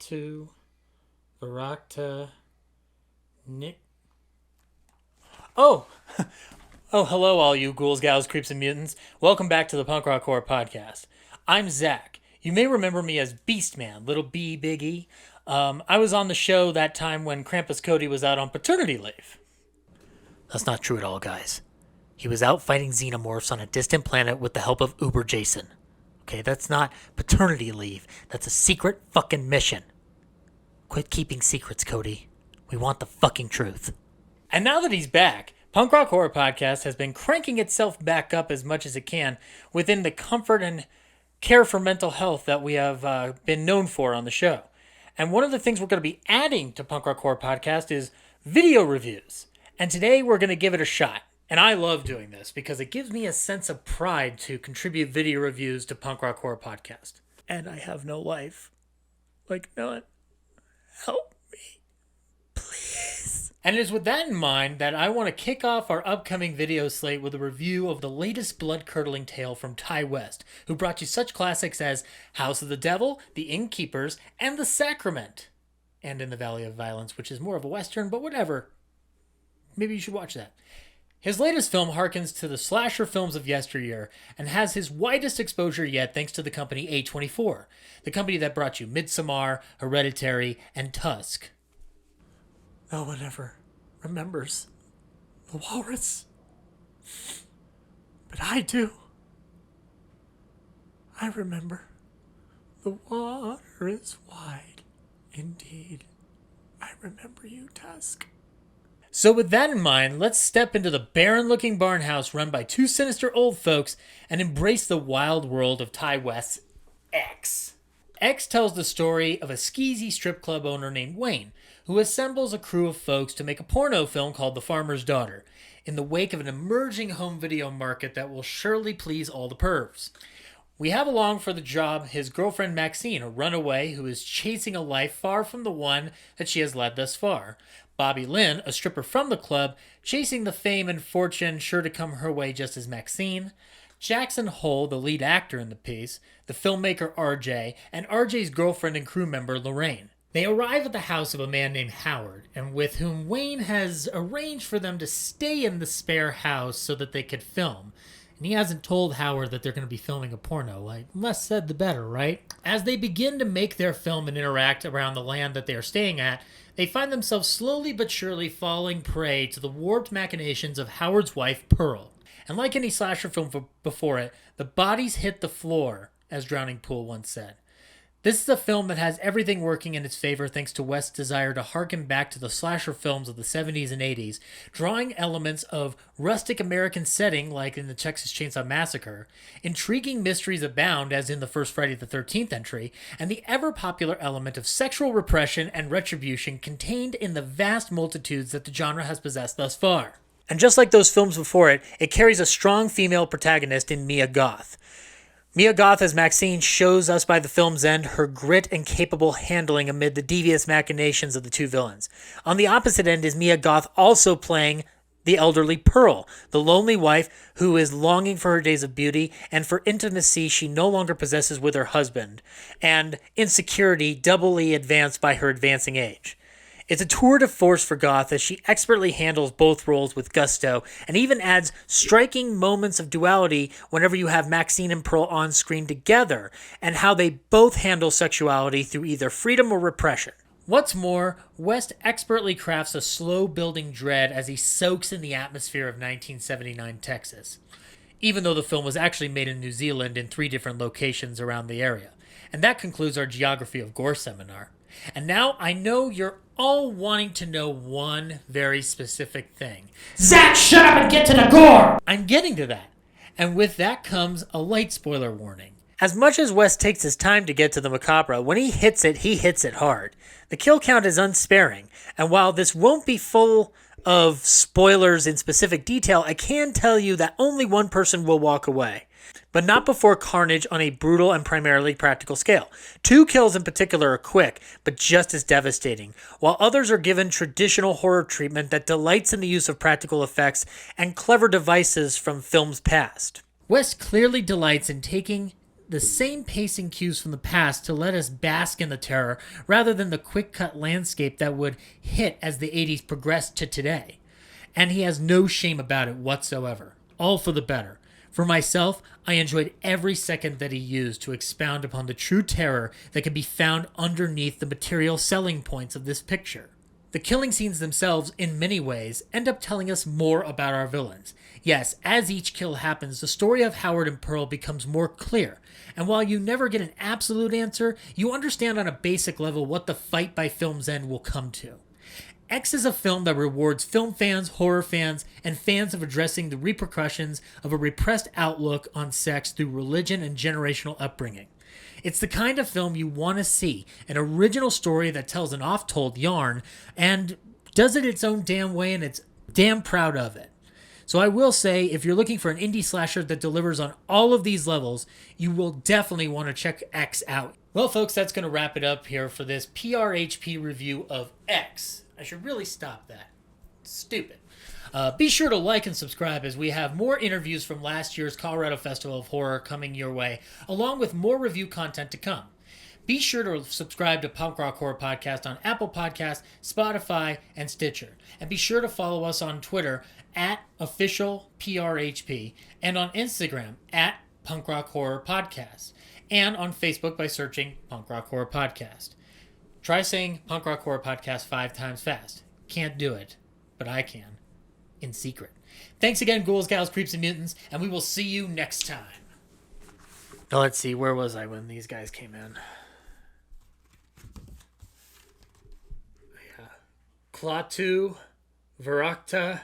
to Varakta Nick. Oh! Oh, hello, all you ghouls, gals, creeps, and mutants. Welcome back to the Punk Rock Horror Podcast. I'm Zach. You may remember me as bEastman, little B, big E. I was on the show that time when Krampus Cody was out on paternity leave. That's not true at all, guys. He was out fighting xenomorphs on a distant planet with the help of Uber Jason. Okay, that's not paternity leave. That's a secret fucking mission. Quit keeping secrets, Cody. We want the fucking truth. And now that he's back, Punk Rock Horror Podcast has been cranking itself back up as much as it can within the comfort and care for mental health that we have been known for on the show. And one of the things we're going to be adding to Punk Rock Horror Podcast is video reviews. And today we're going to give it a shot. And I love doing this because it gives me a sense of pride to contribute video reviews to Punk Rock Horror Podcast. And I have no life. Like none. Help me. Please. And it is with that in mind that I want to kick off our upcoming video slate with a review of the latest blood-curdling tale from Ty West, who brought you such classics as House of the Devil, The Innkeepers, and The Sacrament. And In the Valley of Violence, which is more of a Western, but whatever. Maybe you should watch that. His latest film harkens to the slasher films of yesteryear and has his widest exposure yet thanks to the company A24, the company that brought you Midsommar, Hereditary, and Tusk. No one ever remembers the walrus, but I do. I remember. The water is wide, indeed. I remember you, Tusk. So with that in mind, let's step into the barren-looking barn house run by two sinister old folks and embrace the wild world of Ty West's X. X tells the story of a skeezy strip club owner named Wayne, who assembles a crew of folks to make a porno film called The Farmer's Daughter, in the wake of an emerging home video market that will surely please all the pervs. We have along for the job his girlfriend Maxine, a runaway who is chasing a life far from the one that she has led thus far. Bobby Lynn, a stripper from the club, chasing the fame and fortune sure to come her way just as Maxine. Jackson Hole, the lead actor in the piece, the filmmaker RJ, and RJ's girlfriend and crew member Lorraine. They arrive at the house of a man named Howard, and with whom Wayne has arranged for them to stay in the spare house so that they could film. And he hasn't told Howard that they're going to be filming a porno. Like, less said the better, right? As they begin to make their film and interact around the land that they are staying at, they find themselves slowly but surely falling prey to the warped machinations of Howard's wife, Pearl. And like any slasher film before it, the bodies hit the floor, as Drowning Pool once said. This is a film that has everything working in its favor thanks to West's desire to harken back to the slasher films of the 70s and 80s, drawing elements of rustic American setting like in the Texas Chainsaw Massacre, intriguing mysteries abound as in the first Friday the 13th entry, and the ever-popular element of sexual repression and retribution contained in the vast multitudes that the genre has possessed thus far. And just like those films before it, it carries a strong female protagonist in Mia Goth. Mia Goth as Maxine shows us by the film's end her grit and capable handling amid the devious machinations of the two villains. On the opposite end is Mia Goth also playing the elderly Pearl, the lonely wife who is longing for her days of beauty and for intimacy she no longer possesses with her husband, and insecurity doubly advanced by her advancing age. It's a tour de force for Goth as she expertly handles both roles with gusto and even adds striking moments of duality whenever you have Maxine and Pearl on screen together and how they both handle sexuality through either freedom or repression. What's more, West expertly crafts a slow-building dread as he soaks in the atmosphere of 1979 Texas, even though the film was actually made in New Zealand in 3 different locations around the area. And that concludes our Geography of Gore seminar. And now I know you're all wanting to know one very specific thing. Zach, shut up and get to the gore! I'm getting to that. And with that comes a light spoiler warning. As much as West takes his time to get to the macabre, when he hits it hard. The kill count is unsparing, and while this won't be full of spoilers in specific detail, I can tell you that only one person will walk away. But not before carnage on a brutal and primarily practical scale. 2 kills in particular are quick, but just as devastating, while others are given traditional horror treatment that delights in the use of practical effects and clever devices from films past. West clearly delights in taking the same pacing cues from the past to let us bask in the terror rather than the quick-cut landscape that would hit as the 80s progressed to today. And he has no shame about it whatsoever. All for the better. For myself, I enjoyed every second that he used to expound upon the true terror that can be found underneath the material selling points of this picture. The killing scenes themselves, in many ways, end up telling us more about our villains. Yes, as each kill happens, the story of Howard and Pearl becomes more clear, and while you never get an absolute answer, you understand on a basic level what the fight by film's end will come to. X is a film that rewards film fans, horror fans, and fans of addressing the repercussions of a repressed outlook on sex through religion and generational upbringing. It's the kind of film you want to see, an original story that tells an oft-told yarn and does it its own damn way, and it's damn proud of it. So I will say, if you're looking for an indie slasher that delivers on all of these levels, you will definitely want to check X out. Well, folks, that's going to wrap it up here for this Prhp review of X. I should really stop that. Stupid. Be sure to like and subscribe as we have more interviews from last year's Colorado Festival of Horror coming your way, along with more review content to come. Be sure to subscribe to Punk Rock Horror Podcast on Apple Podcasts, Spotify, and Stitcher. And be sure to follow us on Twitter at officialprhp and on Instagram at Punk Rock Horror Podcast and on Facebook by searching Punk Rock Horror Podcast. Try saying Punk Rock Horror Podcast 5 times fast. Can't do it, but I can. In secret. Thanks again, ghouls, gals, creeps, and mutants, and we will see you next time. Now, let's see, where was I when these guys came in? Yeah. Klaatu, Varakta.